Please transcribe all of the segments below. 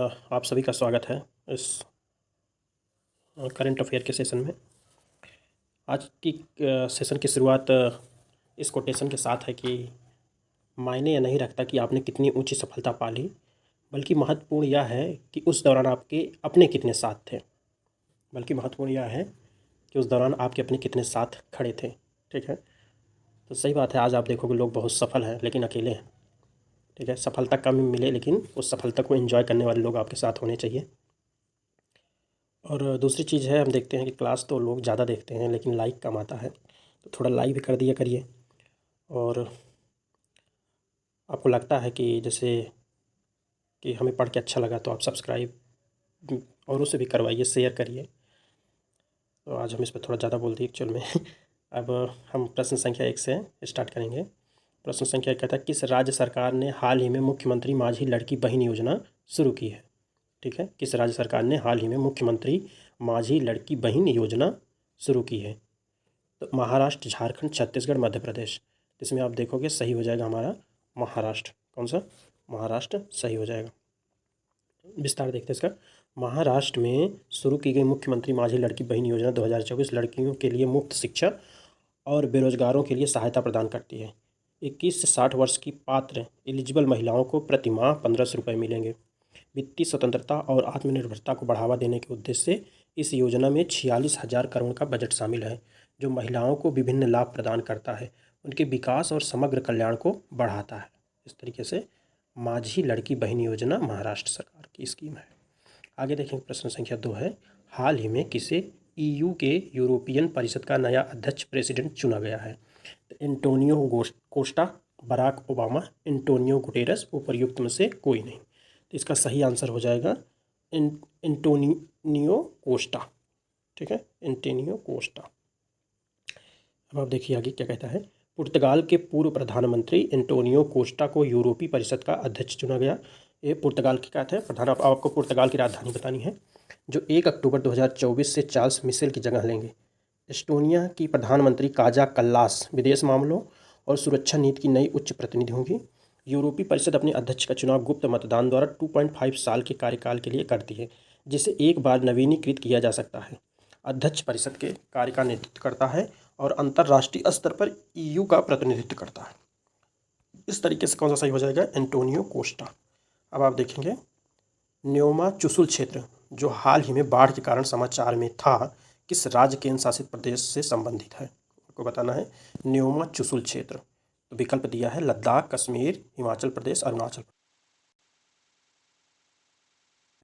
आप सभी का स्वागत है इस करंट अफेयर के सेशन में। आज की सेशन की शुरुआत इस कोटेशन के साथ है कि मायने यह नहीं रखता कि आपने कितनी ऊंची सफलता पा ली, बल्कि महत्वपूर्ण यह है कि उस दौरान आपके अपने कितने साथ थे। बल्कि महत्वपूर्ण यह है कि उस दौरान आपके अपने कितने साथ खड़े थे। ठीक है, तो सही बात है। आज आप देखोगे लोग बहुत सफल हैं लेकिन अकेले हैं। ठीक है, सफलता कम मिले लेकिन उस सफलता को एंजॉय करने वाले लोग आपके साथ होने चाहिए। और दूसरी चीज़ है, हम देखते हैं कि क्लास तो लोग ज़्यादा देखते हैं लेकिन लाइक कम आता है, तो थोड़ा लाइक भी कर दिया करिए। और आपको लगता है कि जैसे कि हमें पढ़ के अच्छा लगा तो आप सब्सक्राइब और उसे भी करवाइए, शेयर करिए। तो आज हम इस पर थोड़ा ज़्यादा बोल दिए एक्चुअल में। अब हम प्रश्न संख्या 1 से स्टार्ट करेंगे। प्रश्न संख्या 1 कहता है, किस राज्य सरकार ने हाल ही में मुख्यमंत्री माझी लड़की बहन योजना शुरू की है। ठीक है, किस राज्य सरकार ने हाल ही में मुख्यमंत्री माझी लड़की बहन योजना शुरू की है। तो महाराष्ट्र, झारखंड, छत्तीसगढ़, मध्य प्रदेश। इसमें आप देखोगे सही हो जाएगा हमारा महाराष्ट्र। कौन सा? महाराष्ट्र सही हो जाएगा। विस्तार देखते हैं इसका। महाराष्ट्र में शुरू की गई मुख्यमंत्री माझी लड़की बहन योजना 2024 लड़कियों के लिए मुफ्त शिक्षा और बेरोजगारों के लिए सहायता प्रदान करती है। 21 से 60 वर्ष की पात्र एलिजिबल महिलाओं को प्रति माह 1500 रुपये मिलेंगे। वित्तीय स्वतंत्रता और आत्मनिर्भरता को बढ़ावा देने के उद्देश्य से इस योजना में 46,000 करोड़ का बजट शामिल है, जो महिलाओं को विभिन्न लाभ प्रदान करता है, उनके विकास और समग्र कल्याण को बढ़ाता है। इस तरीके से माझी लड़की बहन योजना महाराष्ट्र सरकार की स्कीम है। आगे देखेंगे, प्रश्न संख्या 2 है, हाल ही में किसे ईयू के यूरोपियन परिषद का नया अध्यक्ष प्रेसिडेंट चुना गया है। तो Antonio Costa, Barack Obama, Antonio Guterres, उपर्युक्त में से कोई नहीं। तो इसका सही आंसर हो जाएगा एंटोनियो कोस्टा। ठीक है, एंटोनियो कोस्टा। अब आप देखिए आगे क्या कहता है। पुर्तगाल के पूर्व प्रधानमंत्री एंटोनियो कोस्टा को यूरोपीय परिषद का अध्यक्ष चुना गया। ये पुर्तगाल की कहते हैं प्रधान। आपको पुर्तगाल की राजधानी बतानी है, जो 1 अक्टूबर 2024 से चार्ल्स मिशेल की जगह लेंगे। एस्टोनिया की प्रधानमंत्री काजा कल्लास विदेश मामलों और सुरक्षा नीति की नई उच्च प्रतिनिधि होंगी। यूरोपीय परिषद अपने अध्यक्ष का चुनाव गुप्त मतदान द्वारा 2.5 साल के कार्यकाल के लिए करती है, जिसे एक बार नवीनीकृत किया जा सकता है। अध्यक्ष परिषद के कार्य का नेतृत्व करता है और अंतर्राष्ट्रीय स्तर पर ईयू का प्रतिनिधित्व करता है। इस तरीके से कौन सा सही हो जाएगा? Antonio Costa. अब आप देखेंगे न्योमा चुशुल क्षेत्र, जो हाल ही में बाढ़ के कारण समाचार में था, किस राज्य केंद्र शासित प्रदेश से संबंधित है? आपको बताना है न्योमा चुशुल क्षेत्र। तो विकल्प दिया है लद्दाख, कश्मीर, हिमाचल प्रदेश, अरुणाचल प्रदेश।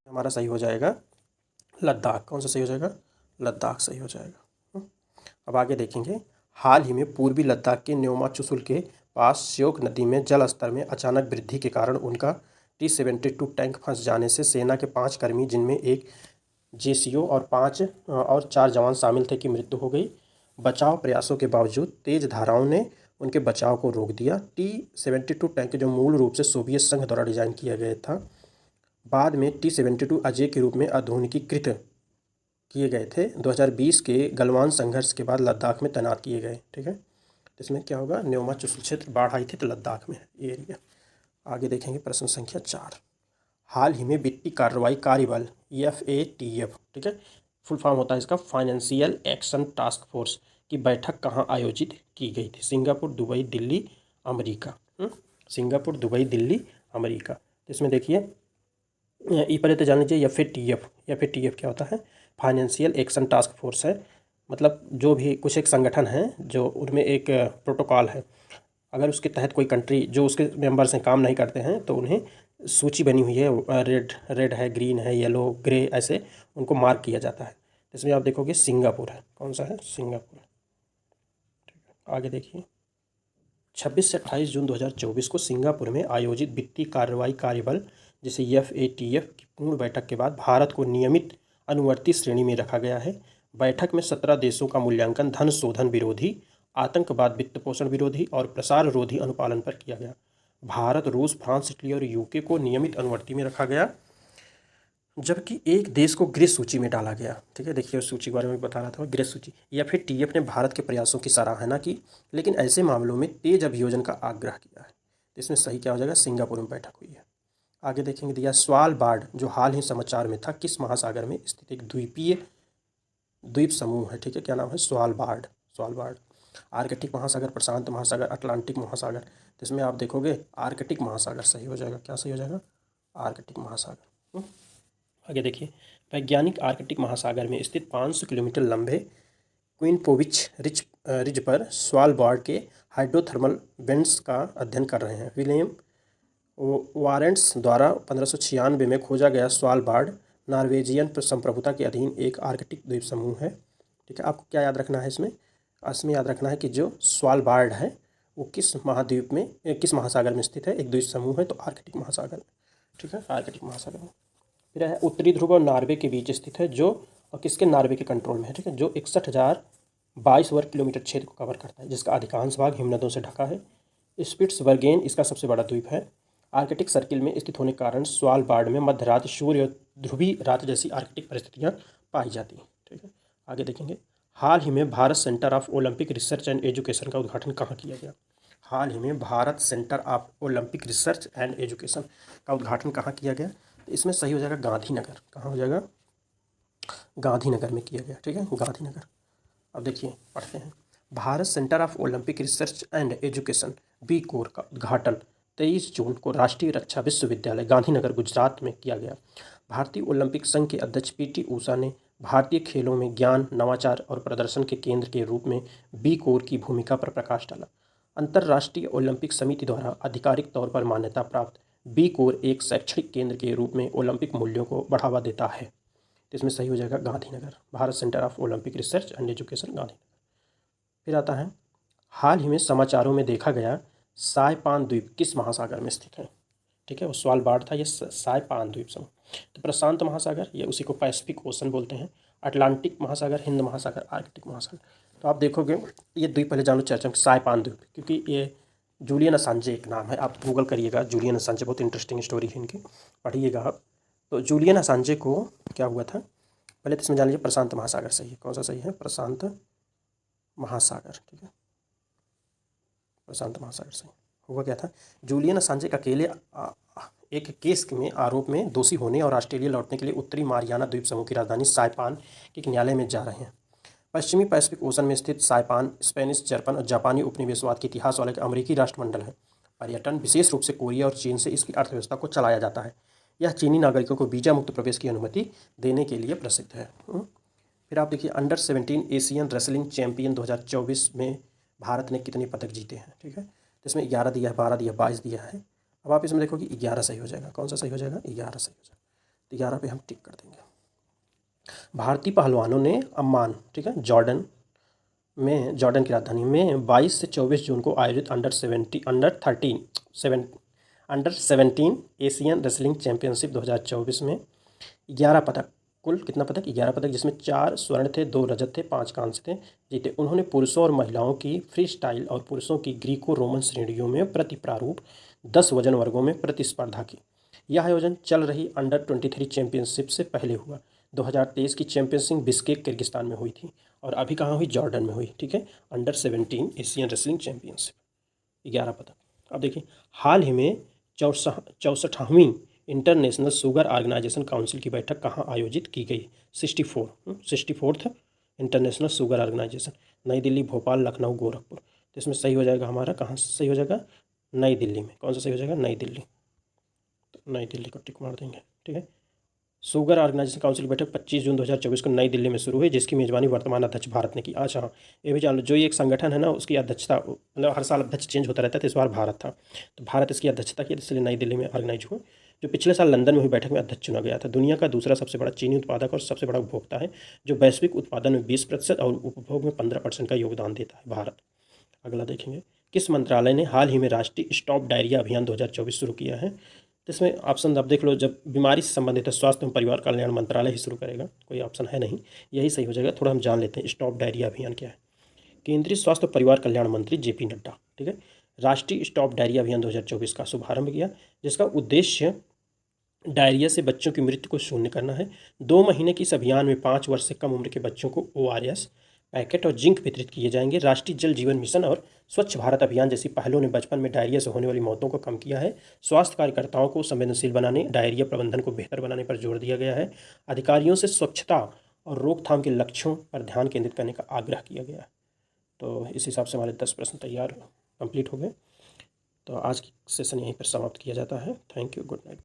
हमारा सही हो जाएगा लद्दाख। कौन सा सही हो जाएगा? लद्दाख सही हो जाएगा। अब आगे देखेंगे, हाल ही में पूर्वी लद्दाख के न्योमा चुशुल के पास श्योक नदी में जल स्तर में अचानक वृद्धि के कारण उनका T-72 टैंक फंस जाने से सेना के 5 कर्मी, जिनमें एक जेसीओ और 4 जवान शामिल थे, की मृत्यु हो गई। बचाव प्रयासों के बावजूद तेज धाराओं ने उनके बचाव को रोक दिया। T-72 टैंक, जो मूल रूप से सोवियत संघ द्वारा डिजाइन किया गया था, बाद में T-72 अजय के रूप में आधुनिकीकृत किए गए थे। 2020 के गलवान संघर्ष के बाद लद्दाख में तैनात किए गए। ठीक है, तो इसमें क्या होगा? न्योमा चुशुल क्षेत्र बाढ़ आई थी तो लद्दाख में है ये एरिया। आगे देखेंगे प्रश्न संख्या 4, हाल ही में वित्तीय कार्रवाई कार्यबल FATF, ठीक है, फुल फॉर्म होता है इसका फाइनेंशियल एक्शन टास्क फोर्स, की बैठक कहाँ आयोजित की गई थी? Singapore, Dubai, Delhi, America. Singapore, Dubai, Delhi, America. तो इसमें देखिए पहले तो जान लीजिए FATF क्या होता है? फाइनेंशियल एक्शन टास्क फोर्स है। मतलब जो भी कुछ एक संगठन है, जो उनमें एक प्रोटोकॉल है, अगर उसके तहत कोई कंट्री जो उसके मेंबर्स हैं काम नहीं करते हैं तो उन्हें सूची बनी हुई है, रेड है, ग्रीन है, येलो, ग्रे, ऐसे उनको मार्क किया जाता है। इसमें आप देखोगे सिंगापुर है। कौन सा है? सिंगापुर। ठीक है, आगे देखिए 26 से 28 जून 2024 को सिंगापुर में आयोजित वित्तीय कार्रवाई कार्यबल, जिसे FATF की पूर्ण बैठक के बाद भारत को नियमित अनुवर्ती श्रेणी में रखा गया है। बैठक में 17 देशों का मूल्यांकन धन शोधन विरोधी, आतंकवाद, वित्त पोषण विरोधी और प्रसार रोधी अनुपालन पर किया गया। भारत, रूस, फ्रांस, इटली और UK को नियमित अनुवर्ती में रखा गया, जबकि एक देश को ग्रे सूची में डाला गया। ठीक है, देखिए उस सूची के बारे में बता रहा था, ग्रे सूची। FATF ने भारत के प्रयासों की सराहना की, लेकिन ऐसे मामलों में तेज अभियोजन का आग्रह किया है। तो इसमें सही क्या हो जाएगा? सिंगापुर में बैठक हुई है। आगे देखेंगे दिया स्वालबार्ड जो हाल ही समाचार में था, किस महासागर में स्थित एक द्वीपीय द्वीप समूह है। ठीक है, क्या नाम है? स्वालबार्ड। स्वालबार्ड। आर्कटिक महासागर, प्रशांत महासागर, अटलांटिक महासागर। तो इसमें आप देखोगे आर्कटिक महासागर सही हो जाएगा। क्या सही हो जाएगा? आर्कटिक महासागर। आगे देखिए, वैज्ञानिक आर्कटिक महासागर में स्थित 500 किलोमीटर लंबे क्विनपोविच रिज पर स्वालबार्ड के हाइड्रोथर्मल वेंट्स का अध्ययन कर रहे हैं। विलियम वारेंट्स द्वारा 1596 में खोजा गया स्वालबार्ड नॉर्वेजियन संप्रभुता के अधीन एक आर्कटिक द्वीप समूह है। ठीक है, आपको क्या याद रखना है इसमें याद रखना है कि जो स्वालबार्ड है वो किस महाद्वीप में, किस महासागर में स्थित है। एक द्वीप समूह है तो आर्कटिक महासागर में। ठीक है, आर्कटिक महासागर में। फिर है उत्तरी ध्रुव और नॉर्वे के बीच स्थित है, जो और किसके नॉर्वे के कंट्रोल में है। ठीक है, जो 61,022 वर्ग किलोमीटर क्षेत्र को कवर करता है, जिसका अधिकांश भाग हिमनदों से ढका है। स्पिट्सबर्गेन इसका सबसे बड़ा द्वीप है। आर्कटिक सर्किल में स्थित होने के कारण स्वालबार्ड में मध्य रात, सूर्य और ध्रुवीय रात जैसी आर्कटिक परिस्थितियाँ पाई जाती हैं। ठीक है, आगे देखेंगे, हाल ही में Bharat centre of Olympic research and education का उद्घाटन कहाँ किया गया? हाल ही में Bharat centre of Olympic research and education का उद्घाटन कहाँ किया गया? तो इसमें सही हो जाएगा गांधीनगर। कहाँ हो जाएगा? गांधीनगर में किया गया। ठीक है, गांधीनगर। अब देखिए पढ़ते हैं, Bharat centre of Olympic research and education B core का उद्घाटन 23 जून को राष्ट्रीय रक्षा विश्वविद्यालय गांधीनगर गुजरात में किया गया। भारतीय ओलंपिक संघ के अध्यक्ष पीटी ऊषा ने भारतीय खेलों में ज्ञान, नवाचार और प्रदर्शन के केंद्र के रूप में बी कोर की भूमिका पर प्रकाश डाला। अंतर्राष्ट्रीय ओलंपिक समिति द्वारा आधिकारिक तौर पर मान्यता प्राप्त बी कोर एक शैक्षणिक केंद्र के रूप में ओलंपिक मूल्यों को बढ़ावा देता है। तो इसमें सही हो जाएगा Gandhinagar. Bharat centre of Olympic research and education, Gandhinagar. फिर आता है, हाल ही में समाचारों में देखा गया साइपान द्वीप किस महासागर में स्थित है? ठीक है, वो स्वालबार्ड था, ये साइपान द्वीप समूह। तो प्रशांत महासागर, ये उसी को पैसिफिक ओशन बोलते हैं। अटलांटिक महासागर, हिंद महासागर, आर्कटिक महासागर। तो आप देखोगे ये द्वीप पहले जानो चर्चा में, साइपान द्वीप, क्योंकि ये जूलियन असांजे एक नाम है। आप गूगल करिएगा जूलियन असांजे, बहुत इंटरेस्टिंग स्टोरी है इनकी, पढ़िएगा आप। तो जूलियन असांजे को क्या हुआ था, पहले तो इसमें जान लीजिए प्रशांत महासागर सही है। कौन सा सही है? प्रशांत महासागर। ठीक है, प्रशांत महासागर सही। हुआ क्या था, जूलियन असांजे अकेले एक केस में आरोप में दोषी होने और ऑस्ट्रेलिया लौटने के लिए उत्तरी मारियाना द्वीप समूह की राजधानी साइपान के एक न्यायालय में जा रहे हैं। पश्चिमी पैसिफिक ओशन में स्थित साइपान स्पेनिश, जर्मन और जापानी उपनिवेशवाद के इतिहास वाला एक अमेरिकी राष्ट्रमंडल है। पर्यटन, विशेष रूप से कोरिया और चीन से इसकी अर्थव्यवस्था को चलाया जाता है। यह चीनी नागरिकों को वीजा मुक्त प्रवेश की अनुमति देने के लिए प्रसिद्ध है। फिर आप देखिए, अंडर 17 एशियन रेसलिंग चैंपियन 2024 में भारत ने कितने पदक जीते हैं? ठीक है, तो इसमें 11 दिया है, 12 दिया, 22 दिया है। अब आप इसमें देखो कि 11 सही हो जाएगा। कौन सा सही हो जाएगा? 11 सही हो जाएगा। तो 11 पे हम टिक कर देंगे। भारतीय पहलवानों ने अम्मान, ठीक है, जॉर्डन की राजधानी में 22 से 24 जून को आयोजित अंडर 17 एशियन रेसलिंग चैंपियनशिप 2024 में 11 पदक, कुल कितना पदक? 11 पदक, जिसमें 4 स्वर्ण थे, 2 रजत थे, 5 कांस्य थे, जीते। उन्होंने पुरुषों और महिलाओं की फ्री स्टाइल और पुरुषों की ग्रीको रोमन श्रेणियों में प्रति प्रारूप 10 वजन वर्गों में प्रतिस्पर्धा की। यह आयोजन चल रही अंडर 23 चैंपियनशिप से पहले हुआ। 2023 की चैंपियनशिप बिश्केक किर्गिस्तान में हुई थी और अभी कहाँ हुई? जॉर्डन में हुई। ठीक है, अंडर 17 एशियन रेसलिंग चैंपियनशिप, 11 पदक। अब देखिए, हाल ही में 64वीं इंटरनेशनल शुगर ऑर्गेनाइजेशन काउंसिल की बैठक कहाँ आयोजित की गई? 64th इंटरनेशनल शुगर ऑर्गेनाइजेशन, नई दिल्ली, भोपाल, लखनऊ, गोरखपुर। तो इसमें सही हो जाएगा हमारा, कहाँ से सही हो जाएगा? नई दिल्ली में। कौन सा सही हो जाएगा? नई दिल्ली। तो नई दिल्ली को टिक मार देंगे। ठीक है, शुगर ऑर्गेनाइजेशन काउंसिल की बैठक 25 जून 2024 को नई दिल्ली में शुरू हुई, जिसकी मेजबानी वर्तमान अध्यक्ष भारत ने की। अच्छा हाँ, ये भी जान लो, जो ये एक संगठन है ना, उसकी अध्यक्षता, मतलब हर साल अध्यक्ष चेंज होता रहता है, तो इस बार भारत था, तो भारत इसकी अध्यक्षता की, इसलिए नई दिल्ली में ऑर्गेनाइज हुआ। जो पिछले साल लंदन में हुई बैठक में अध्यक्ष चुना गया था। दुनिया का दूसरा सबसे बड़ा चीनी उत्पादक और सबसे बड़ा उपभोक्ता है, जो वैश्विक उत्पादन में 20% और उपभोग में 15% का योगदान देता है भारत। अगला देखेंगे, किस मंत्रालय ने हाल ही में राष्ट्रीय स्टॉप डायरिया अभियान 2024 शुरू किया है? तो इसमें ऑप्शन आप देख लो, जब बीमारी से संबंधित है, स्वास्थ्य एवं परिवार कल्याण मंत्रालय ही शुरू करेगा, कोई ऑप्शन है नहीं, यही सही हो जाएगा। थोड़ा हम जान लेते हैं स्टॉप डायरिया अभियान क्या है। केंद्रीय स्वास्थ्य और परिवार कल्याण मंत्री जेपी नड्डा, ठीक है, राष्ट्रीय स्टॉप डायरिया अभियान 2024 का शुभारंभ किया, जिसका उद्देश्य डायरिया से बच्चों की मृत्यु को शून्य करना है। 2 महीने की इस अभियान में 5 वर्ष से कम उम्र के बच्चों को ORS, पैकेट और जिंक वितरित किए जाएंगे। राष्ट्रीय जल जीवन मिशन और स्वच्छ भारत अभियान जैसी पहलों ने बचपन में डायरिया से होने वाली मौतों को कम किया है। स्वास्थ्य कार्यकर्ताओं को संवेदनशील बनाने, डायरिया प्रबंधन को बेहतर बनाने पर जोर दिया गया है। अधिकारियों से स्वच्छता और रोकथाम के लक्ष्यों पर ध्यान केंद्रित करने का आग्रह किया गया है। तो इस हिसाब से हमारे 10 प्रश्न तैयार कंप्लीट हो गए। तो आज की सेशन यहीं पर समाप्त किया जाता है। Thank you, good night.